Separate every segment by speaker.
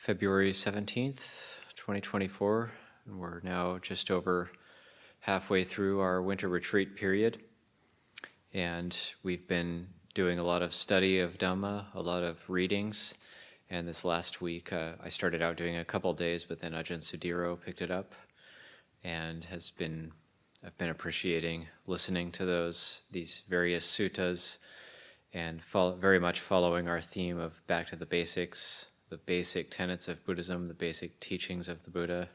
Speaker 1: February 17th, 2024, and we're now just over halfway through our winter retreat period. And we've been doing a lot of study of Dhamma, a lot of readings, and this last week I started out doing a couple days, but then Ajahn Sudhiro picked it up and I've been appreciating listening to these various suttas and very much following our theme of back to the basics, the basic tenets of Buddhism, the basic teachings of the Buddha.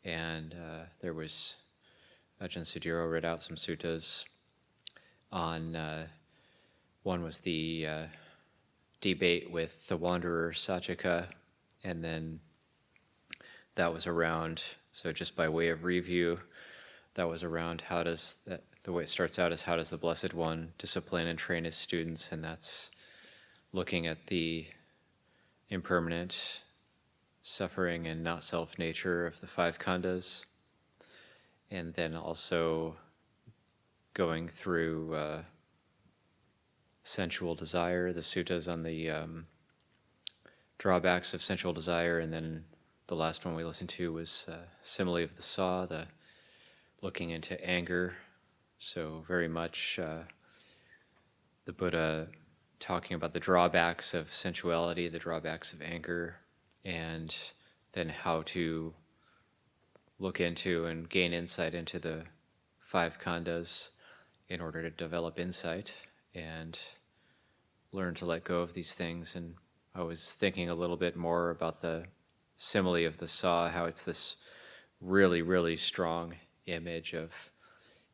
Speaker 1: And there was, Ajahn Sudhiro read out some suttas on, one was the debate with the wanderer Saccaka, and then that was around, so just by way of review, that was around the way it starts out is how does the Blessed One discipline and train his students, and that's looking at the impermanent suffering and not self nature of the five khandhas, and then also going through sensual desire, the suttas on the drawbacks of sensual desire, and then the last one we listened to was simile of the saw, the looking into anger. So very much the Buddha talking about the drawbacks of sensuality, the drawbacks of anger, and then how to look into and gain insight into the five khandhas in order to develop insight and learn to let go of these things. And I was thinking a little bit more about the simile of the saw, how it's this really, really strong image of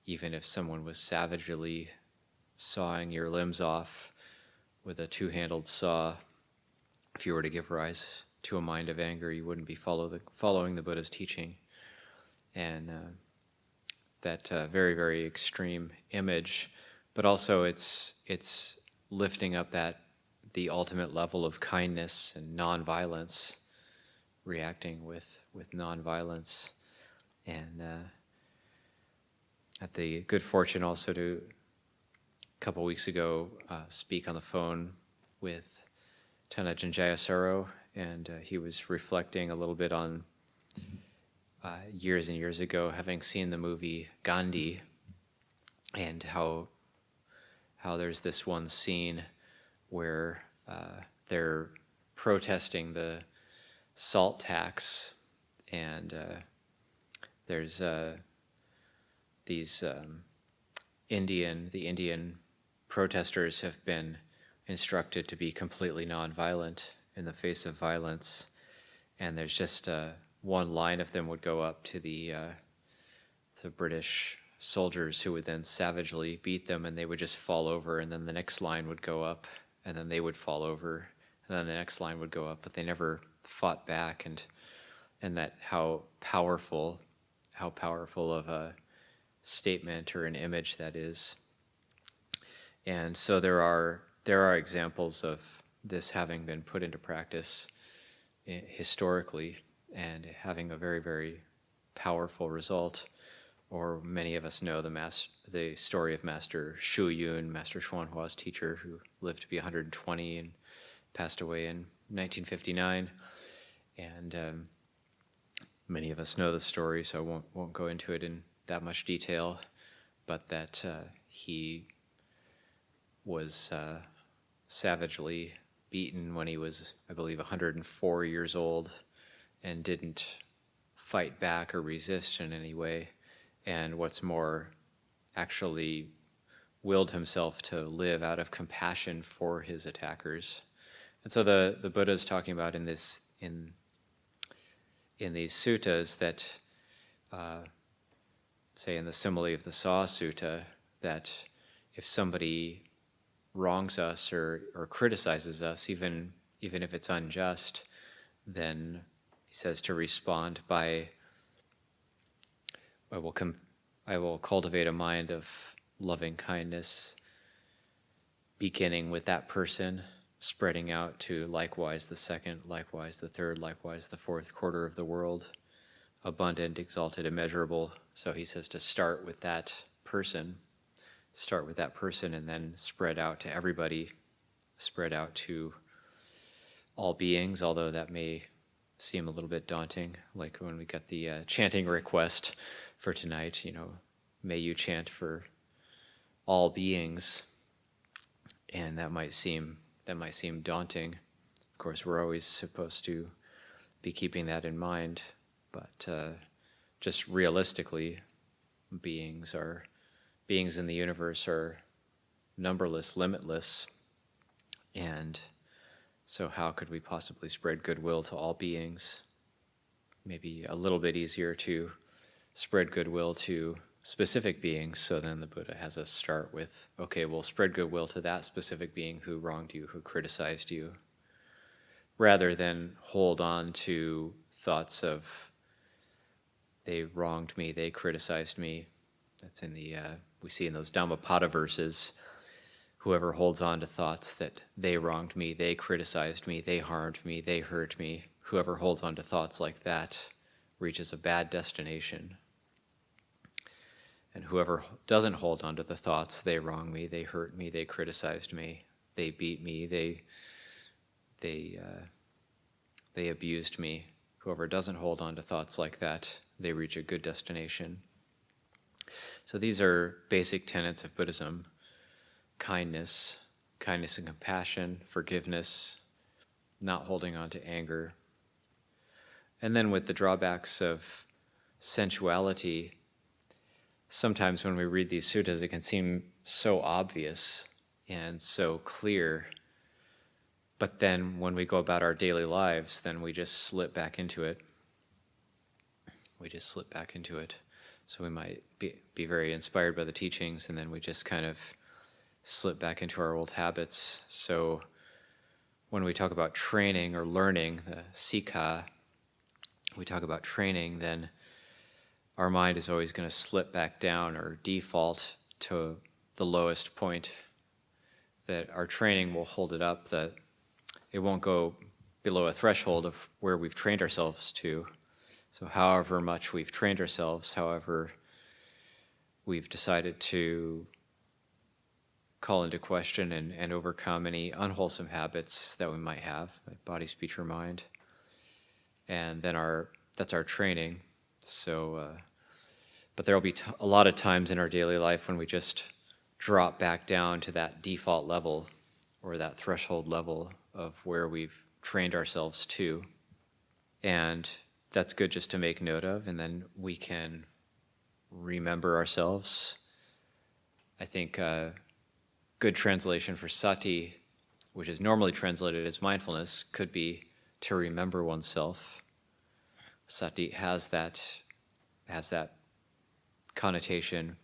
Speaker 1: even if someone was savagely sawing your limbs off with a two-handled saw, if you were to give rise to a mind of anger, you wouldn't be following the Buddha's teaching. And that very, very extreme image, but also it's lifting up the ultimate level of kindness and nonviolence, reacting with nonviolence. And had the good fortune also to, a couple weeks ago, speak on the phone with Ajahn Jayasaro, and he was reflecting a little bit on years and years ago, having seen the movie Gandhi, and how there's this one scene where they're protesting the salt tax, and there's the Indian protesters have been instructed to be completely nonviolent in the face of violence, and there's just one line of them would go up to the British soldiers, who would then savagely beat them, and they would just fall over, and then the next line would go up, and then they would fall over, and then the next line would go up, but they never fought back, and that how powerful of a statement or an image that is. And so there are examples of this having been put into practice historically and having a very, very powerful result. Or many of us know the story of Master Shu Yun, Master Xuanhua's teacher, who lived to be 120 and passed away in 1959. And many of us know the story, so I won't go into it in that much detail, but that he was savagely beaten when he was, I believe, 104 years old, and didn't fight back or resist in any way. And what's more, actually willed himself to live out of compassion for his attackers. And so the Buddha is talking about in these suttas that, say in the simile of the Saw Sutta, that if somebody wrongs us or criticizes us, even if it's unjust, then he says to respond by, I will cultivate a mind of loving kindness, beginning with that person, spreading out to likewise the second, likewise the third, likewise the fourth quarter of the world, abundant, exalted, immeasurable. So he says to start with that person, and then spread out to everybody, spread out to all beings, although that may seem a little bit daunting, like when we got the chanting request for tonight, may you chant for all beings, and that might seem daunting. Of course, we're always supposed to be keeping that in mind, but just realistically, beings in the universe are numberless, limitless, and so how could we possibly spread goodwill to all beings? Maybe a little bit easier to spread goodwill to specific beings, so then the Buddha has us start with, okay, we'll spread goodwill to that specific being who wronged you, who criticized you, rather than hold on to thoughts of, they wronged me, they criticized me. That's in the, we see in those Dhammapada verses, whoever holds on to thoughts that they wronged me, they criticized me, they harmed me, they hurt me, whoever holds on to thoughts like that reaches a bad destination. And whoever doesn't hold on to the thoughts, they wrong me, they hurt me, they criticized me, they beat me, they abused me. Whoever doesn't hold on to thoughts like that, they reach a good destination. So these are basic tenets of Buddhism: kindness and compassion, forgiveness, not holding on to anger. And then with the drawbacks of sensuality, sometimes when we read these suttas, it can seem so obvious and so clear, but then when we go about our daily lives, then we just slip back into it. So we might be very inspired by the teachings, and then we just kind of slip back into our old habits. So when we talk about training or learning, the sikha, we talk about training, then our mind is always going to slip back down or default to the lowest point. That our training will hold it up, that it won't go below a threshold of where we've trained ourselves to. So however much we've trained ourselves, however we've decided to call into question and overcome any unwholesome habits that we might have, like body, speech, or mind. And then that's our training. So, but there will be a lot of times in our daily life when we just drop back down to that default level or that threshold level of where we've trained ourselves to. And that's good just to make note of, and then we can remember ourselves. I think a good translation for sati, which is normally translated as mindfulness, could be to remember oneself. Sati has that connotation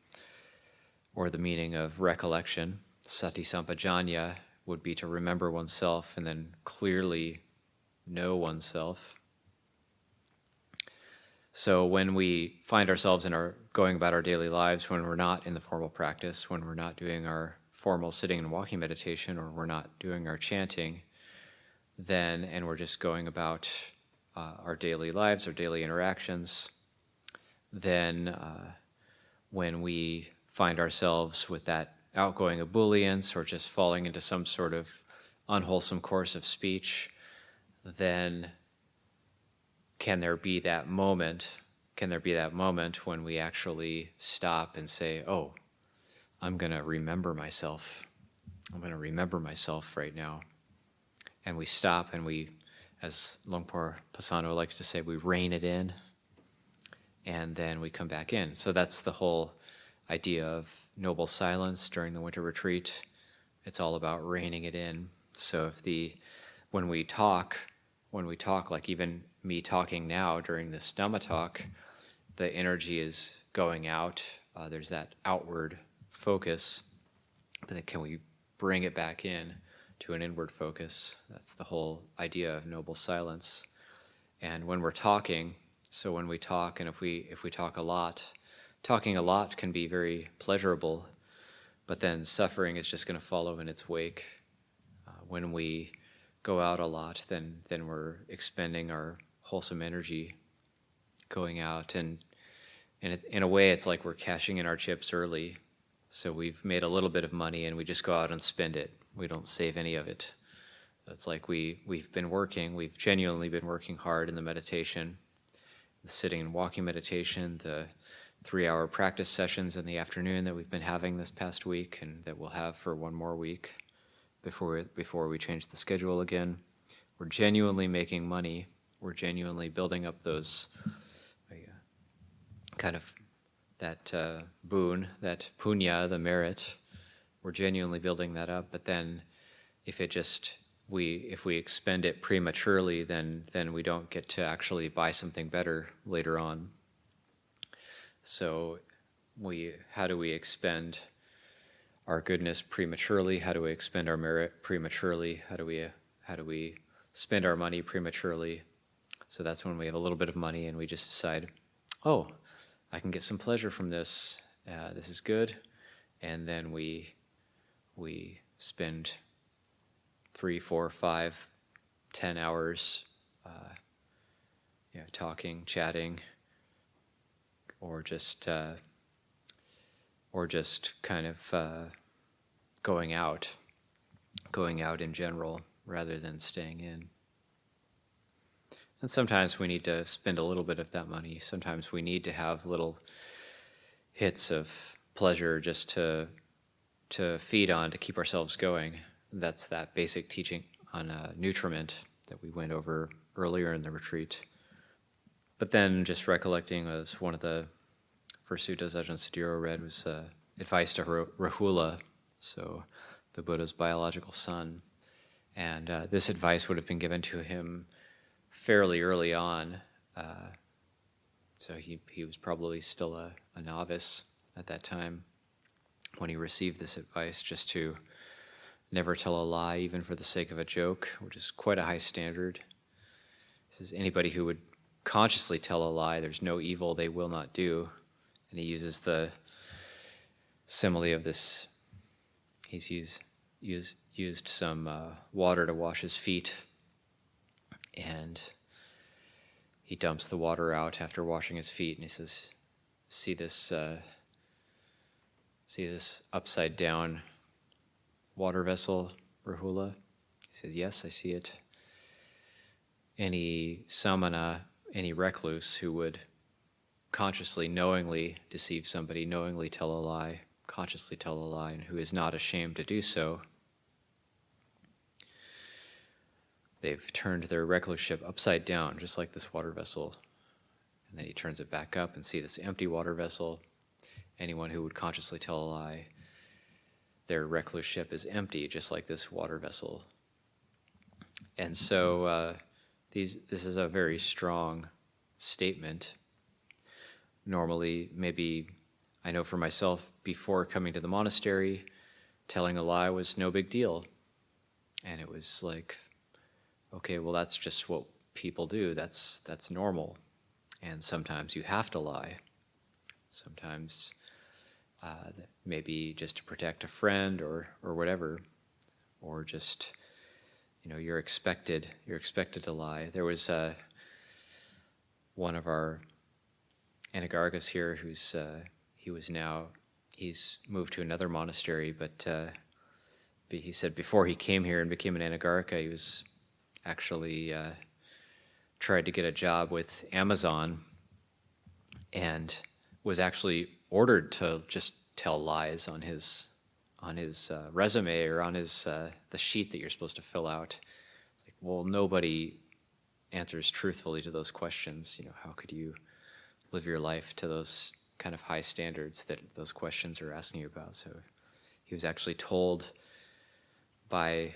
Speaker 1: or the meaning of recollection. Sati sampajanya would be to remember oneself and then clearly know oneself. So when we find ourselves going about our daily lives, when we're not in the formal practice, when we're not doing our formal sitting and walking meditation, or we're not doing our chanting, and we're just going about our daily lives, our daily interactions, then when we find ourselves with that outgoing ebullience or just falling into some sort of unwholesome course of speech, then can there be that moment when we actually stop and say, oh, I'm going to remember myself. I'm going to remember myself right now. And we stop and we, as Longpo Pasano likes to say, we rein it in, and then we come back in. So that's the whole idea of noble silence during the winter retreat. It's all about reining it in. So when we talk, like even me talking now during this Dhamma talk, the energy is going out. There's that outward focus, but then can we bring it back in to an inward focus? That's the whole idea of noble silence. And when we're talking, so when we talk, and if we talk a lot, talking a lot can be very pleasurable, but then suffering is just going to follow in its wake. When we go out a lot, then we're expending our wholesome energy going out, and in a way it's like we're cashing in our chips early. So we've made a little bit of money and we just go out and spend it. We don't save any of it. It's like we've genuinely been working hard in the meditation, the sitting and walking meditation, the 3-hour practice sessions in the afternoon that we've been having this past week and that we'll have for one more week before we change the schedule again. We're genuinely making money. We're genuinely building up those kind of that boon, that punya, the merit. We're genuinely building that up. But then if we expend it prematurely, then we don't get to actually buy something better later on. So how do we expend our goodness prematurely? How do we expend our merit prematurely? How do we spend our money prematurely? So that's when we have a little bit of money and we just decide, oh, I can get some pleasure from this. This is good. And then we spend 3, 4, 5, 10 hours talking, chatting, or just kind of going out in general rather than staying in. And sometimes we need to spend a little bit of that money. Sometimes we need to have little hits of pleasure just to feed on, to keep ourselves going. That's that basic teaching on nutriment that we went over earlier in the retreat. But then just recollecting was one of the first suttas Ajahn Sudhiro read was advice to Rahula, so the Buddha's biological son. And this advice would have been given to him fairly early on. So he was probably still a novice at that time when he received this advice, just to never tell a lie, even for the sake of a joke, which is quite a high standard. He says, anybody who would consciously tell a lie, there's no evil they will not do. And he uses the simile of this. He's used some water to wash his feet, and he dumps the water out after washing his feet, and he says, see this upside down water vessel, Rahula? He said, yes, I see it. Any samana, any recluse who would consciously, knowingly deceive somebody, knowingly tell a lie, consciously tell a lie, and who is not ashamed to do so, they've turned their recluseship upside down, just like this water vessel. And then he turns it back up and see this empty water vessel. Anyone who would consciously tell a lie, their recluseship is empty, just like this water vessel. And so this is a very strong statement. Normally, maybe, I know for myself, before coming to the monastery, telling a lie was no big deal. And it was like, okay, well, that's just what people do. That's normal. And sometimes you have to lie. Sometimes maybe just to protect a friend or whatever, or just, you're expected to lie. There was one of our anagargas here who's he's moved to another monastery, but he said before he came here and became an anagarika, he was actually tried to get a job with Amazon and was actually ordered to just tell lies on his resume or on his the sheet that you're supposed to fill out. It's like, well, nobody answers truthfully to those questions. How could you live your life to those kind of high standards that those questions are asking you about? So he was actually told by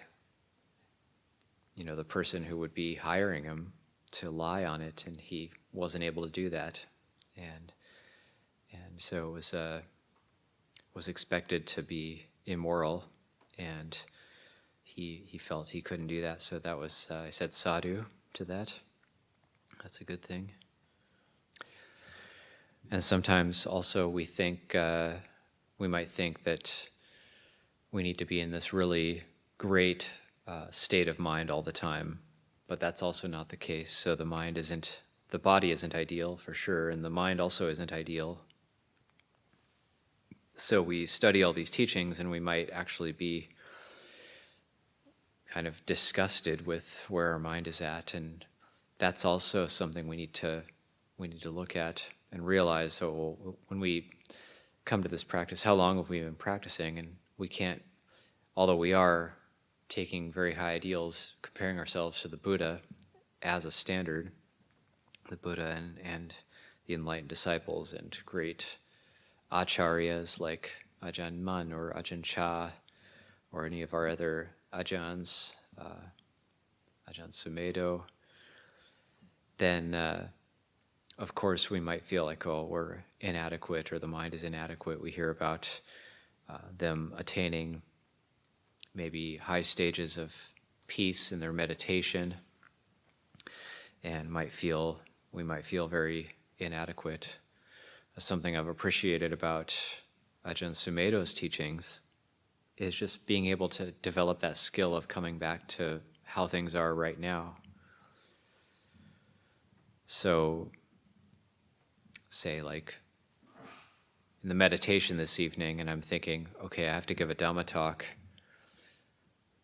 Speaker 1: the person who would be hiring him to lie on it, and he wasn't able to do that, and so it was expected to be immoral, and he felt he couldn't do that. So that was I said sadhu to that. That's a good thing. And sometimes also we might think that we need to be in this really great state of mind all the time, but that's also not the case. So the body isn't ideal for sure, and the mind also isn't ideal. So we study all these teachings, and we might actually be kind of disgusted with where our mind is at, and that's also something we need to look at and realize. So when we come to this practice, how long have we been practicing? And we can't, although we are taking very high ideals, comparing ourselves to the Buddha as a standard, the Buddha and the enlightened disciples and great acharyas like Ajahn Mun or Ajahn Chah or any of our other ajahns, Ajahn Sumedho, then of course we might feel like, oh, we're inadequate or the mind is inadequate. We hear about them attaining maybe high stages of peace in their meditation, and we might feel very inadequate. Something I've appreciated about Ajahn Sumedho's teachings is just being able to develop that skill of coming back to how things are right now. So, say like in the meditation this evening, and I'm thinking, okay, I have to give a Dhamma talk,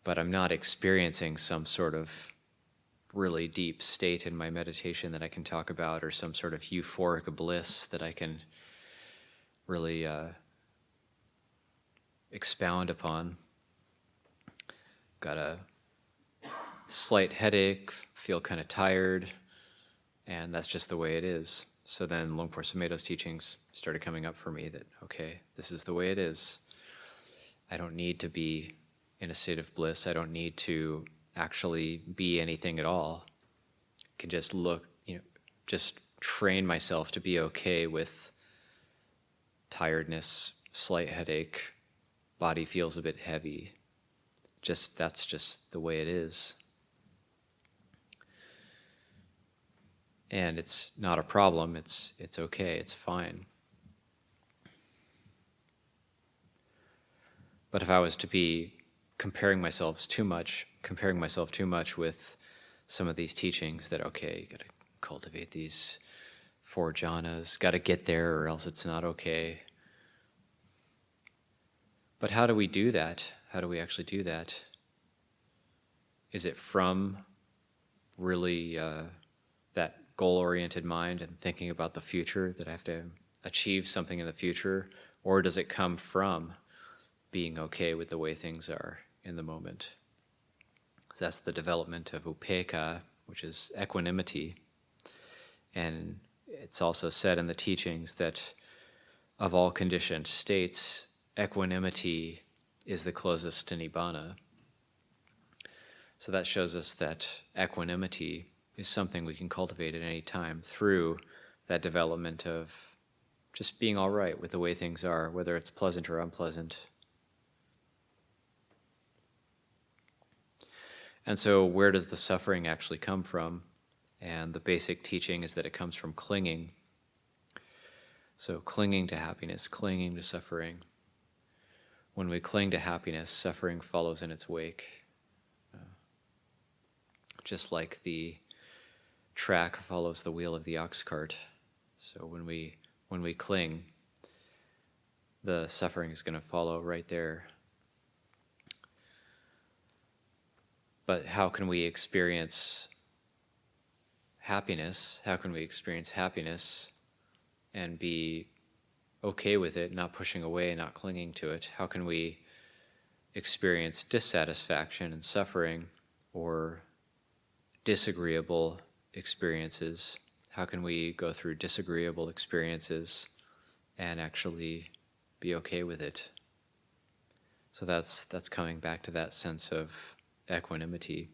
Speaker 1: but I'm not experiencing some sort of really deep state in my meditation that I can talk about, or some sort of euphoric bliss that I can really expound upon. Got a slight headache, feel kind of tired, and that's just the way it is. So then Longpo Sumedho's teachings started coming up for me that, okay, this is the way it is. I don't need to be in a state of bliss. I don't need to actually be anything at all. I can just just train myself to be okay with tiredness, slight headache, body feels a bit heavy. That's just the way it is. And it's not a problem, it's okay, it's fine. But if I was to be comparing myself too much with some of these teachings that, okay, you gotta cultivate these 4 jhanas, gotta get there or else it's not okay. But how do we do that? How do we actually do that? Is it from really that goal-oriented mind and thinking about the future, that I have to achieve something in the future? Or does it come from being okay with the way things are in the moment? So that's the development of upekkha, which is equanimity. And it's also said in the teachings that of all conditioned states, equanimity is the closest to nibbana. So that shows us that equanimity is something we can cultivate at any time through that development of just being all right with the way things are, whether it's pleasant or unpleasant. And so where does the suffering actually come from? And the basic teaching is that it comes from clinging. So clinging to happiness, clinging to suffering. When we cling to happiness, suffering follows in its wake. Just like the track follows the wheel of the ox cart. So when we cling, the suffering is going to follow right there. But how can we experience happiness? How can we experience happiness and be okay with it, not pushing away, not clinging to it? How can we experience dissatisfaction and suffering or disagreeable experiences? How can we go through disagreeable experiences and actually be okay with it? So that's coming back to that sense of equanimity.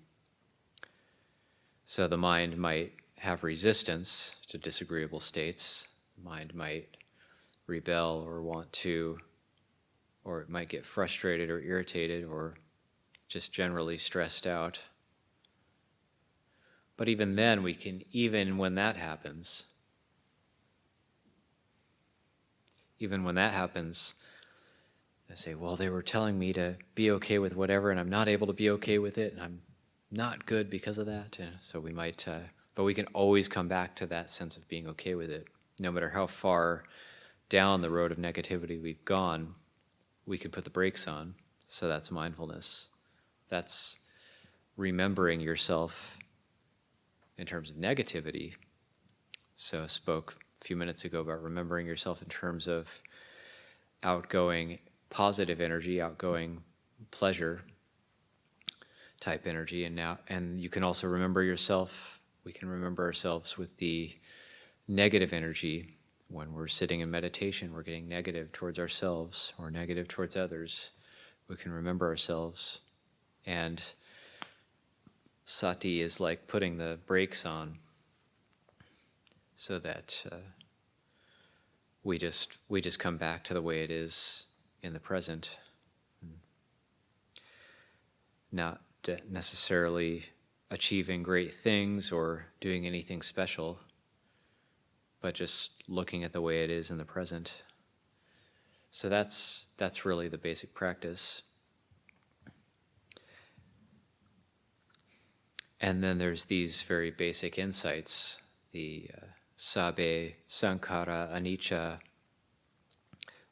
Speaker 1: So the mind might have resistance to disagreeable states. The mind might rebel or want to, or it might get frustrated or irritated or just generally stressed out. But even then, even when that happens, I say, well, they were telling me to be okay with whatever, and I'm not able to be okay with it, and I'm not good because of that. And so we might, but we can always come back to that sense of being okay with it. No matter how far down the road of negativity we've gone, we can put the brakes on. So that's mindfulness. That's remembering yourself in terms of negativity. So I spoke a few minutes ago about remembering yourself in terms of outgoing positive energy, outgoing pleasure type energy, and you can also remember yourself. We can remember ourselves with the negative energy. When we're sitting in meditation, we're getting negative towards ourselves or negative towards others. We can remember ourselves. And sati is like putting the brakes on so that we just come back to the way it is in the present. Not necessarily achieving great things or doing anything special, but just looking at the way it is in the present. So that's really the basic practice. And then there's these very basic insights, the sabbe sankhara anicca,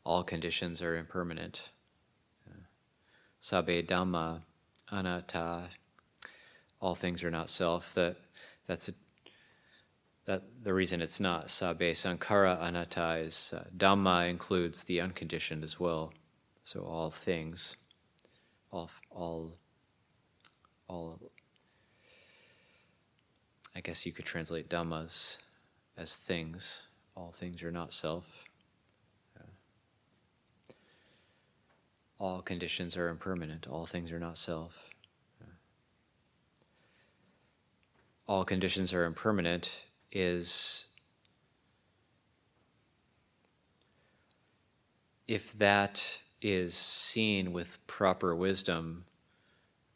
Speaker 1: all conditions are impermanent. Sabbe Dhamma anatta, all things are not self. That's the reason it's not sabbe sankhara anatta is Dhamma includes the unconditioned as well. So all things, all I guess you could translate Dhammas as things. All things are not self. All conditions are impermanent. All things are not self. All conditions are impermanent is, if that is seen with proper wisdom,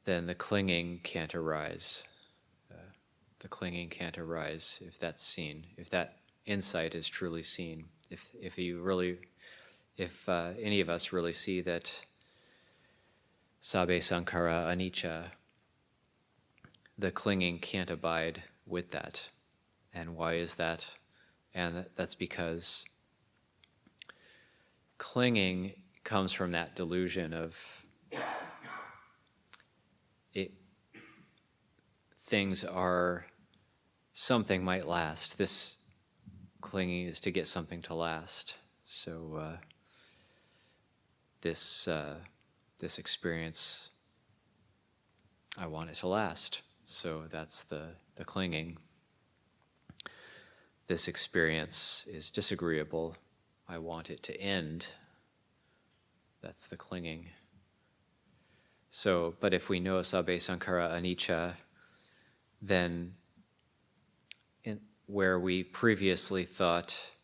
Speaker 1: then the clinging can't arise. The clinging can't arise if that's seen, if that insight is truly seen. If any of us really see that sabbe sankhara anicca, the clinging can't abide with that. And why is that? And that's because clinging comes from that delusion of things are, something might last. This clinging is to get something to last. So this experience, I want it to last. So that's the clinging. This experience is disagreeable. I want it to end. That's the clinging. So, but if we know sabbe sankhara anicca, then where we previously thought,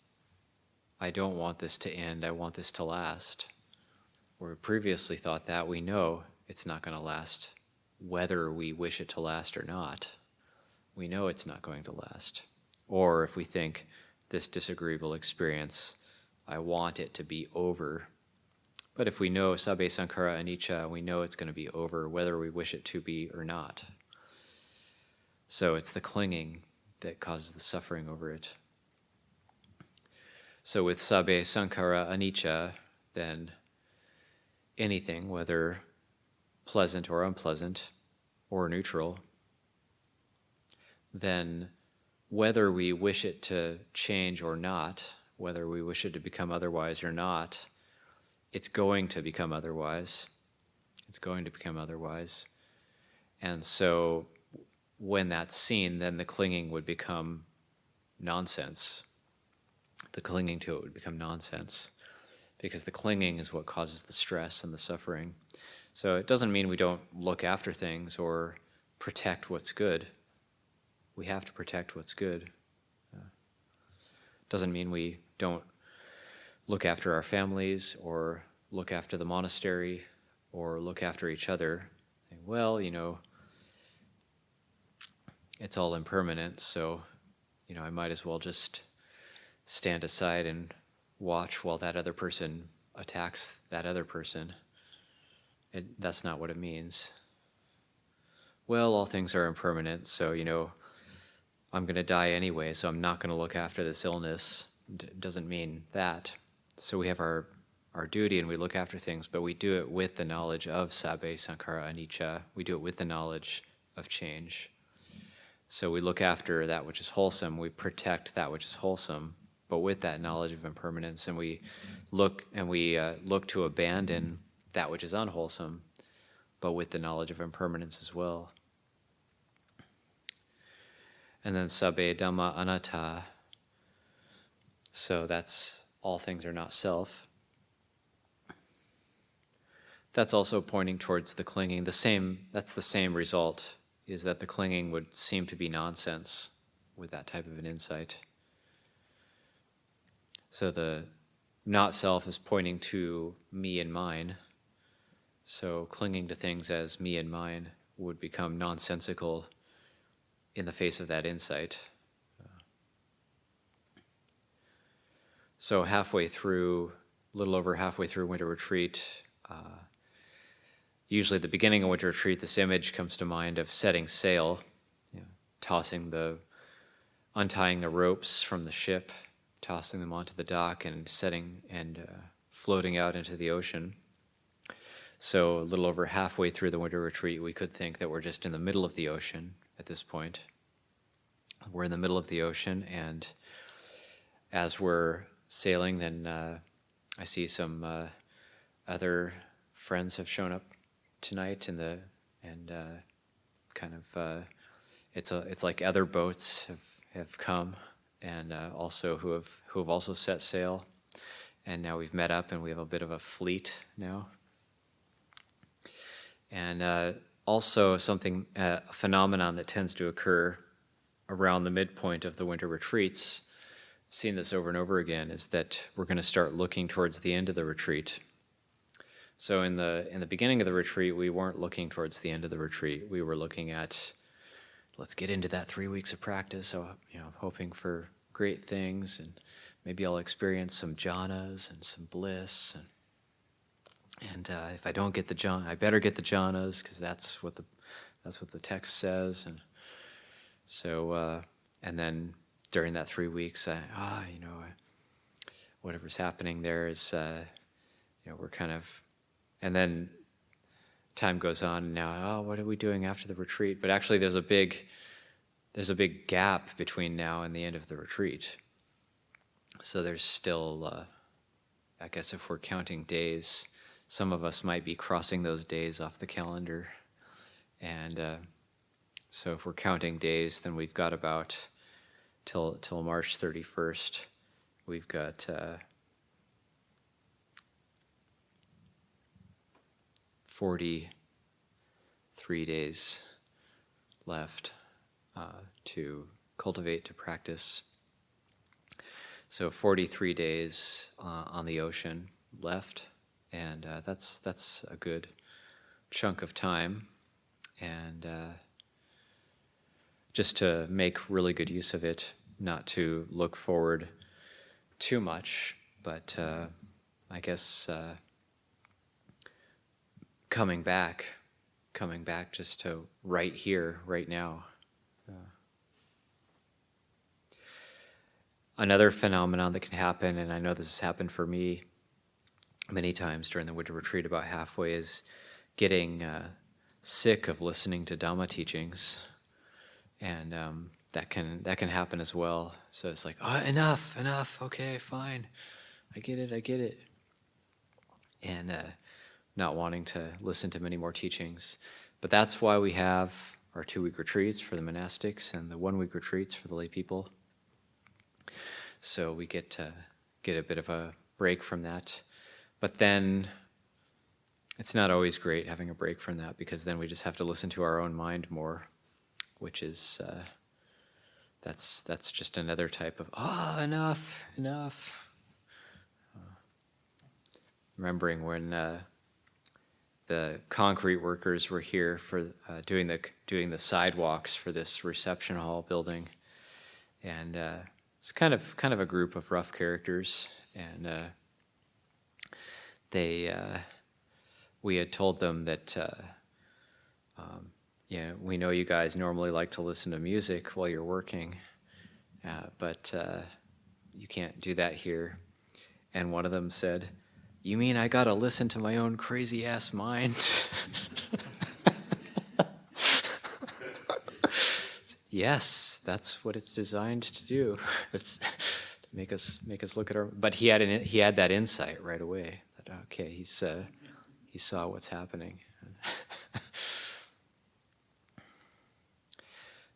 Speaker 1: I don't want this to end, I want this to last, where we previously thought that, we know it's not going to last, whether we wish it to last or not. We know it's not going to last. Or if we think this disagreeable experience, I want it to be over. But if we know sabbe sankhara anicca, we know it's going to be over, whether we wish it to be or not. So it's the clinging that causes the suffering over it. So with sabbe sankhara anicca, then anything, whether pleasant or unpleasant or neutral, then whether we wish it to change or not, whether we wish it to become otherwise or not, it's going to become otherwise. It's going to become otherwise. And so when that's seen, then the clinging would become nonsense. The clinging to it would become nonsense, because the clinging is what causes the stress and the suffering. So it doesn't mean we don't look after things or protect what's good. We have to protect what's good. Doesn't mean we don't look after our families or look after the monastery or look after each other. Well, it's all impermanent, so, I might as well just stand aside and watch while that other person attacks that other person. That's not what it means. Well, all things are impermanent, so, I'm going to die anyway, so I'm not going to look after this illness. Doesn't mean that. So we have our duty and we look after things, but we do it with the knowledge of sabbe sankhara anicca. We do it with the knowledge of change. So we look after that which is wholesome, we protect that which is wholesome, but with that knowledge of impermanence, and we look to abandon that which is unwholesome, but with the knowledge of impermanence as well. And then sabbe Dhamma anatta. So that's all things are not self. That's also pointing towards the clinging. That's the same result, is that the clinging would seem to be nonsense with that type of an insight. So the not self is pointing to me and mine. So clinging to things as me and mine would become nonsensical in the face of that insight. So a little over halfway through winter retreat, usually at the beginning of winter retreat, this image comes to mind of setting sail, untying the ropes from the ship, tossing them onto the dock and floating out into the ocean. So a little over halfway through the winter retreat, we could think that we're just in the middle of the ocean at this point. We're in the middle of the ocean, and as we're sailing, then I see some other friends have shown up tonight it's like other boats have come, and also who have also set sail, and now we've met up and we have a bit of a fleet now. And also a phenomenon that tends to occur around the midpoint of the winter retreats, seen this over and over again, is that we're going to start looking towards the end of the retreat. So in the beginning of the retreat, we weren't looking towards the end of the retreat. We were looking at, let's get into that 3 weeks of practice. So I'm hoping for great things, and maybe I'll experience some jhanas and some bliss. And if I don't get the jhana, I better get the jhanas, because that's what the text says. And so and then during that 3 weeks, whatever's happening there is, we're kind of. And then time goes on, and now, what are we doing after the retreat? But actually, there's a big gap between now and the end of the retreat. So there's still, I guess if we're counting days, some of us might be crossing those days off the calendar. And so if we're counting days, then we've got about till March 31st, we've got 43 days left to cultivate, to practice. So 43 days on the ocean left, and that's a good chunk of time. And just to make really good use of it, not to look forward too much, but I guess coming back just to right here, right now. Another phenomenon that can happen, and I know this has happened for me many times during the winter retreat about halfway, is getting sick of listening to Dhamma teachings, and that can happen as well. So it's like, enough, okay, fine, I get it, and not wanting to listen to many more teachings. But that's why we have our 2-week retreats for the monastics and the 1-week retreats for the lay people. So we get to get a bit of a break from that. But then it's not always great having a break from that, because then we just have to listen to our own mind more, which is, that's just another type of, enough. Remembering when the concrete workers were here for doing the sidewalks for this reception hall building, and it's kind of a group of rough characters, and we had told them that we know you guys normally like to listen to music while you're working, but you can't do that here. And one of them said, "You mean I gotta listen to my own crazy ass mind?" Yes, that's what it's designed to do. It's to make us look at our. But he had that insight right away that okay, he saw what's happening.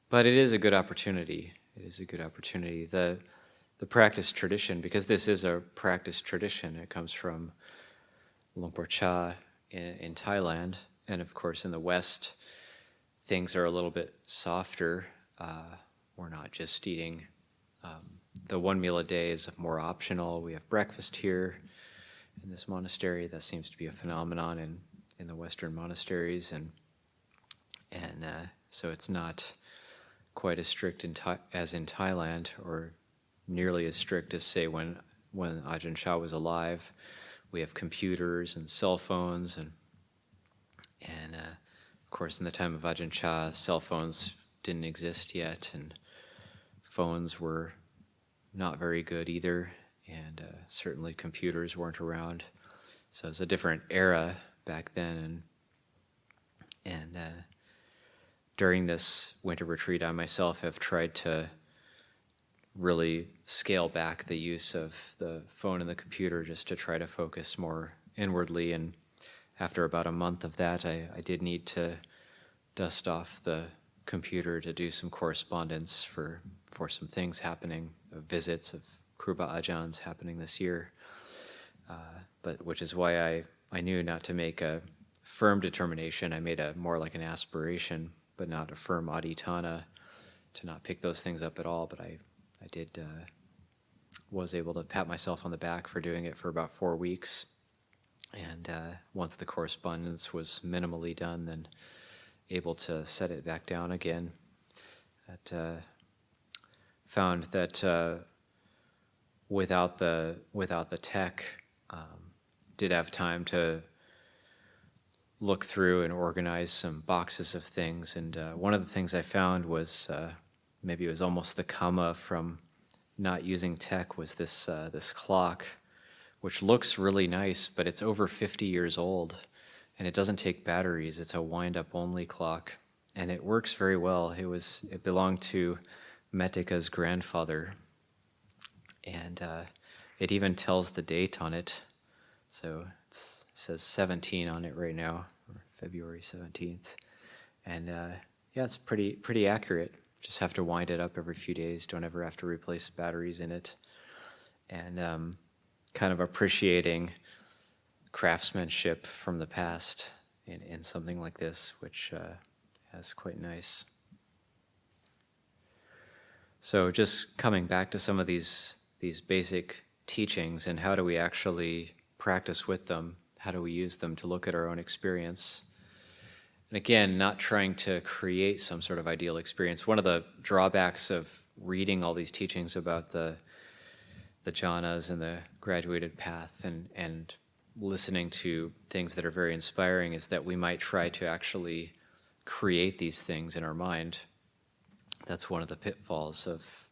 Speaker 1: But it is a good opportunity. It is a good opportunity. The practice tradition, because this is a practice tradition. It comes from Luang Por Chah in Thailand, and of course in the West, things are a little bit softer. We're not just eating. The one meal a day is more optional. We have breakfast here in this monastery. That seems to be a phenomenon in the Western monasteries, and so it's not quite as strict as in Thailand, or nearly as strict as, say, when Ajahn Chah was alive. We have computers and cell phones, and of course, in the time of Ajahn Chah, cell phones didn't exist yet, and phones were not very good either, and certainly computers weren't around. So it's a different era back then, and during this winter retreat, I myself have tried to really scale back the use of the phone and the computer just to try to focus more inwardly. And after about a month of that, I did need to dust off the computer to do some correspondence for some things happening, visits of Kruba Ajahns happening this year. But which is why I knew not to make a firm determination. I made a more like an aspiration, but not a firm adhitthana, to not pick those things up at all. But I was able to pat myself on the back for doing it for about 4 weeks. And once the correspondence was minimally done, then able to set it back down again. Found that without the tech, did have time to look through and organize some boxes of things. And one of the things I found was, maybe it was almost the karma from not using tech, was this clock, which looks really nice, but it's over 50 years old, and it doesn't take batteries. It's a wind-up only clock, and it works very well. It belonged to Metika's grandfather, and it even tells the date on it. So it says 17 on it right now, or February 17th. And yeah, it's pretty accurate. Just have to wind it up every few days. Don't ever have to replace batteries in it. And kind of appreciating craftsmanship from the past in something like this, which is quite nice. So just coming back to some of these basic teachings, and how do we actually practice with them? How do we use them to look at our own experience? And again, not trying to create some sort of ideal experience. One of the drawbacks of reading all these teachings about the jhanas and the graduated path, and listening to things that are very inspiring, is that we might try to actually create these things in our mind. That's one of the pitfalls of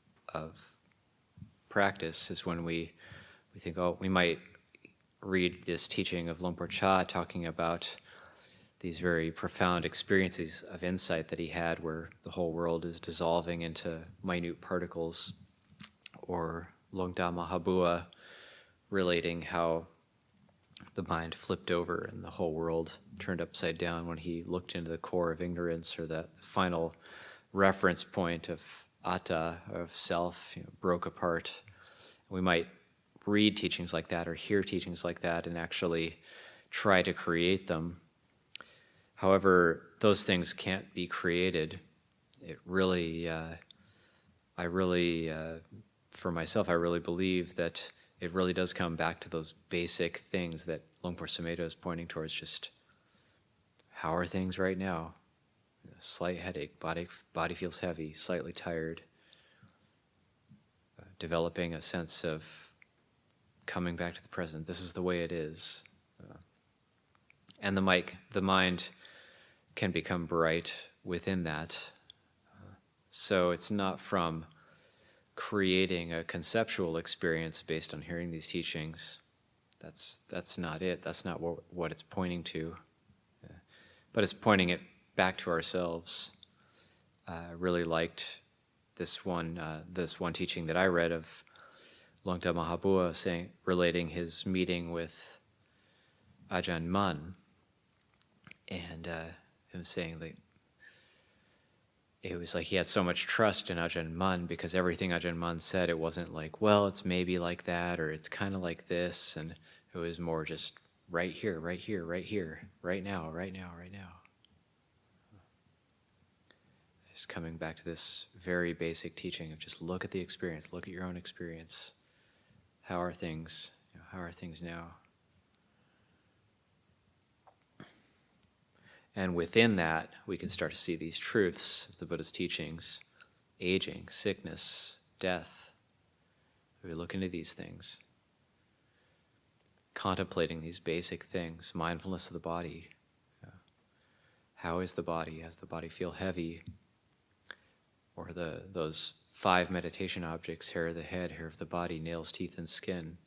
Speaker 1: practice, is when we think, oh, we might read this teaching of Luang Por Chah talking about these very profound experiences of insight that he had, where the whole world is dissolving into minute particles, or Longda Mahabua relating how the mind flipped over and the whole world turned upside down when he looked into the core of ignorance, or that final reference point of atta, of self, broke apart. We might read teachings like that or hear teachings like that and actually try to create them. However, those things can't be created. For myself, I really believe that it really does come back to those basic things that Luang Por Sumedho is pointing towards. Just, how are things right now? Slight headache, body feels heavy, slightly tired. Developing a sense of coming back to the present. This is the way it is. And the mind can become bright within that. So it's not from creating a conceptual experience based on hearing these teachings. That's not it. That's not what it's pointing to. But it's pointing it back to ourselves. really liked this one teaching that I read of Longta Mahabua relating his meeting with Ajahn Mun, and him saying that it was like he had so much trust in Ajahn Mun because everything Ajahn Mun said, it wasn't like, well, it's maybe like that, or it's kind of like this, and it was more just right here, right here, right here, right now, right now, right now. Just coming back to this very basic teaching of just look at the experience, look at your own experience. How are things? How are things now? And within that, we can start to see these truths of the Buddha's teachings: aging, sickness, death. We look into these things, contemplating these basic things, mindfulness of the body. How is the body? Does the body feel heavy? Or those 5 meditation objects: hair of the head, hair of the body, nails, teeth, and skin.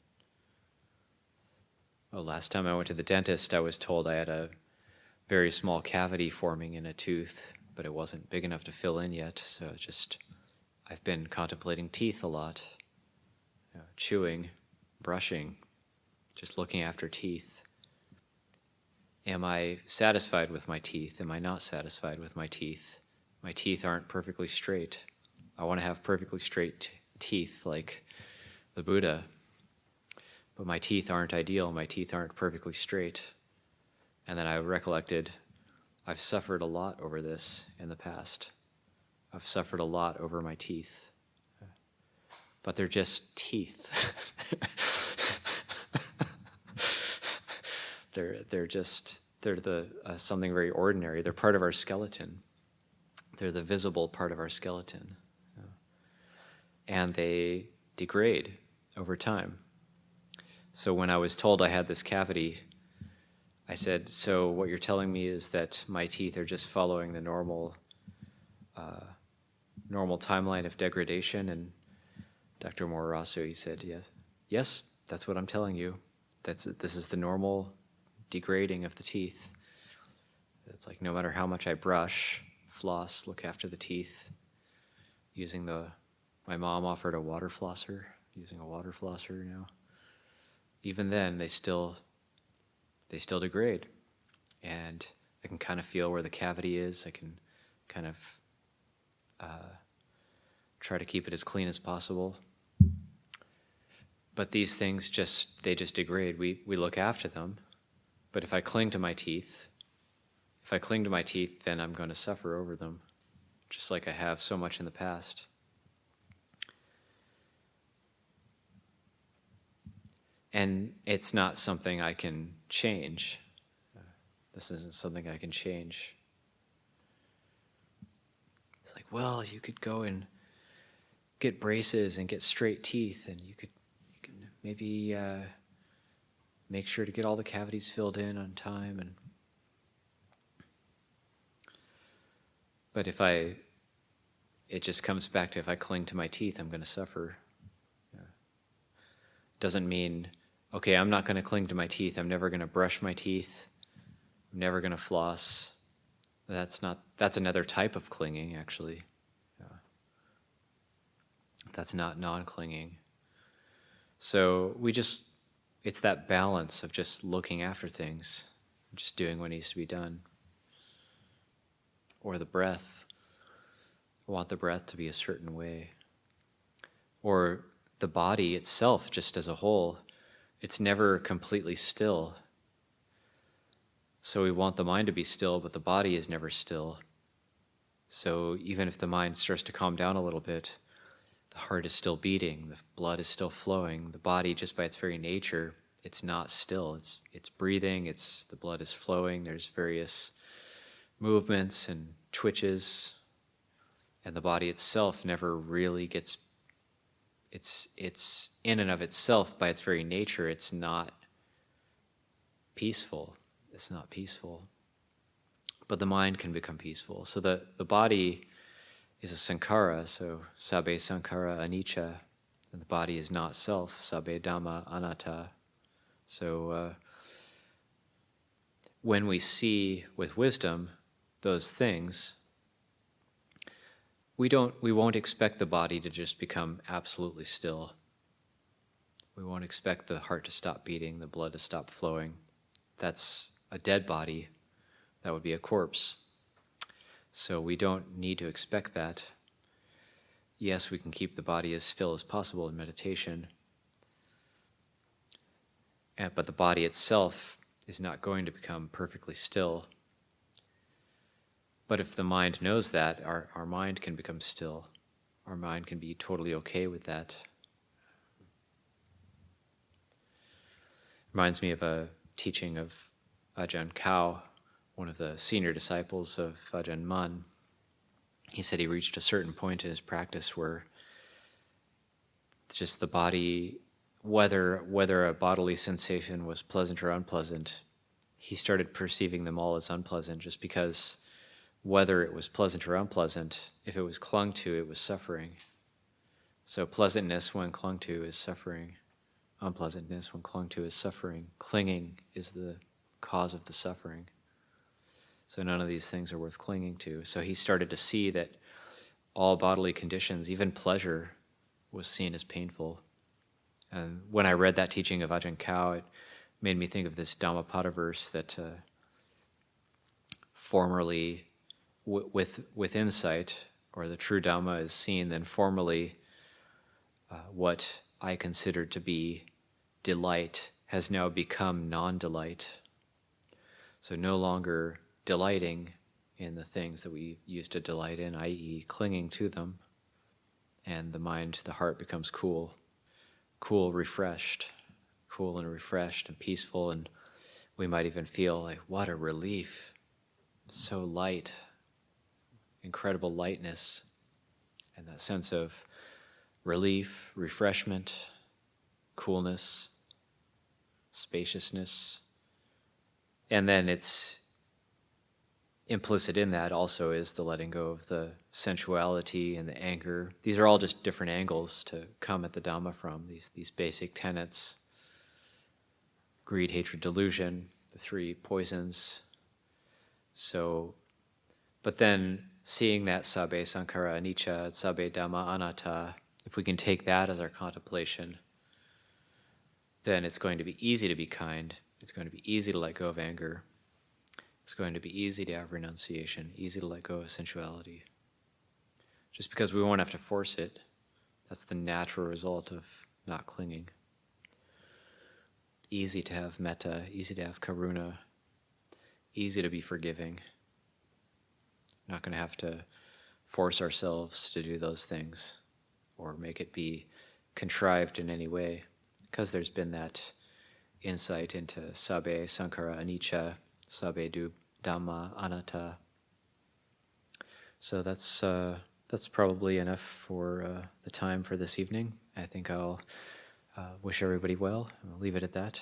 Speaker 1: Well, last time I went to the dentist, I was told I had a very small cavity forming in a tooth, but it wasn't big enough to fill in yet, so I've been contemplating teeth a lot, chewing, brushing, just looking after teeth. Am I satisfied with my teeth? Am I not satisfied with my teeth? My teeth aren't perfectly straight. I want to have perfectly straight teeth like the Buddha, but my teeth aren't ideal. My teeth aren't perfectly straight. And then I recollected, I've suffered a lot over this in the past. I've suffered a lot over my teeth. But they're just teeth. they're something very ordinary. They're part of our skeleton. They're the visible part of our skeleton. And they degrade over time. So when I was told I had this cavity, I said, so what you're telling me is that my teeth are just following the normal timeline of degradation? And Dr. Morarasu, he said, yes, that's what I'm telling you. This is the normal degrading of the teeth. It's like no matter how much I brush, floss, look after the teeth, my mom offered a water flosser, using a water flosser now. Even then, they still degrade. And I can kind of feel where the cavity is. I can kind of try to keep it as clean as possible. But these things just degrade. We look after them. But if I cling to my teeth, then I'm going to suffer over them, just like I have so much in the past. And it's not something I can change. This isn't something I can change. It's like, well, you could go and get braces and get straight teeth, and you can maybe make sure to get all the cavities filled in on time. But it just comes back to if I cling to my teeth, I'm going to suffer. Doesn't mean, okay, I'm not going to cling to my teeth. I'm never going to brush my teeth. I'm never going to floss. That's another type of clinging, actually. That's not non-clinging. So it's that balance of just looking after things, just doing what needs to be done. Or the breath. I want the breath to be a certain way. Or the body itself, just as a whole, it's never completely still. So we want the mind to be still, but the body is never still. So even if the mind starts to calm down a little bit, the heart is still beating, the blood is still flowing. The body, just by its very nature, it's not still. It's breathing, the blood is flowing, there's various movements and twitches, and the body itself never really gets, it's in and of itself, by its very nature, it's not peaceful. It's not peaceful. But the mind can become peaceful. So the body is a sankhara, so sabbe sankhara anicca, and the body is not self, sabbe dhamma anatta. So when we see with wisdom those things, we won't expect the body to just become absolutely still. We won't expect the heart to stop beating, the blood to stop flowing. That's a dead body. That would be a corpse. So we don't need to expect that. Yes, we can keep the body as still as possible in meditation, but the body itself is not going to become perfectly still. But if the mind knows that, our mind can become still. Our mind can be totally okay with that. Reminds me of a teaching of Ajahn Kao, one of the senior disciples of Ajahn Mun. He said he reached a certain point in his practice where just the body, whether a bodily sensation was pleasant or unpleasant, he started perceiving them all as unpleasant, just because whether it was pleasant or unpleasant, if it was clung to, it was suffering. So pleasantness when clung to is suffering. Unpleasantness when clung to is suffering. Clinging is the cause of the suffering. So none of these things are worth clinging to. So he started to see that all bodily conditions, even pleasure, was seen as painful. And when I read that teaching of Ajahn Kao, it made me think of this Dhammapada verse that formerly, with insight, or the true Dhamma is seen, then formerly what I considered to be delight has now become non-delight. So no longer delighting in the things that we used to delight in, i.e. clinging to them, and the mind, the heart becomes cool, refreshed, cool and refreshed and peaceful, and we might even feel like, what a relief, so light, incredible lightness, and that sense of relief, refreshment, coolness, spaciousness. And then it's implicit in that also is the letting go of the sensuality and the anger. These are all just different angles to come at the Dhamma from, these basic tenets. Greed, hatred, delusion, the three poisons. So, but then seeing that sabbe sankhara anicca, sabbe dhamma anatta, if we can take that as our contemplation, then it's going to be easy to be kind. It's going to be easy to let go of anger. It's going to be easy to have renunciation, easy to let go of sensuality. Just because we won't have to force it, that's the natural result of not clinging. Easy to have metta, easy to have karuna, easy to be forgiving. Not going to have to force ourselves to do those things or make it be contrived in any way, because there's been that insight into sabbe sankhara anicca, sabbe dhamma anatta. So that's probably enough for the time for this evening. I think I'll wish everybody well. I'll leave it at that.